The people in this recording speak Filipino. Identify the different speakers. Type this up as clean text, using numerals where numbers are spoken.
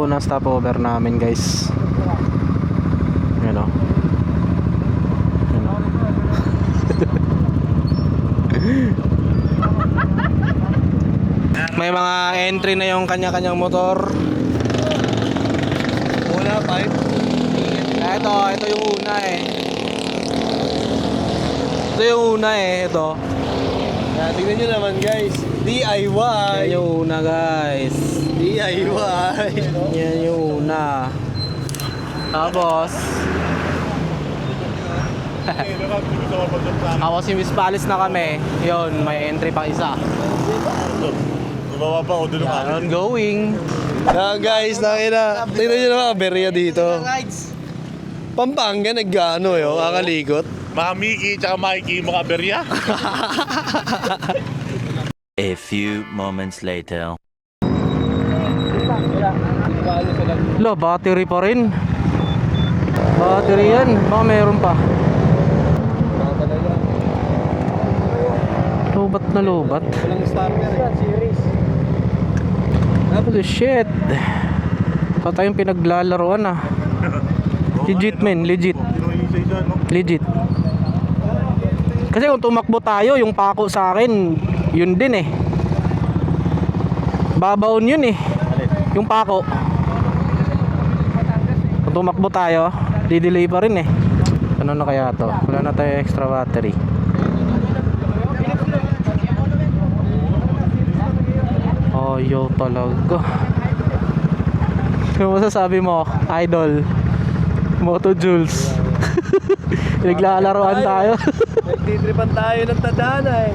Speaker 1: ito unang stopover namin, guys. Yan o. Yan o. May mga entry na yung kanya-kanyang motor.
Speaker 2: Wala, 5.
Speaker 1: Ito yung una eh. Ito yung una eh, ito.
Speaker 2: Yan, tingnan nyo naman guys. DIY.
Speaker 1: Yan yung una, guys.
Speaker 2: DIY.
Speaker 1: Yan yung una. Tapos ako si Miss Palace na kami. Yun, may entry pa isa.
Speaker 3: Bumaba pa ako doon.
Speaker 1: Yan, ongoing.
Speaker 2: Yan guys, nakita. Tingnan nyo naman, aberya dito. Pampanga, nag-ano yun, kakalikot.
Speaker 3: Mga Mickey tsaka Mikey, mga berya.
Speaker 4: A few moments later.
Speaker 1: Lo, battery pa rin. Battery yan. Baka meron pa. Lobat na lobat.
Speaker 2: Walang starter yan, series.
Speaker 1: Holy shit. Pa tayong pinaglalaroan ah. Legit men, legit. Legit. Kasi kung tumakbo tayo, yung pako sa akin, yun din eh. Babaon yun eh. Yung pako. Kung tumakbo tayo, di-delay pa rin eh. Ano na kaya to? Wala na tayo extra battery. Oh, yo talaga. Ano masasabi mo, idol? Moto Jules. Naglalaroan tayo.
Speaker 2: Nagtitripan tayo ng tadhana eh.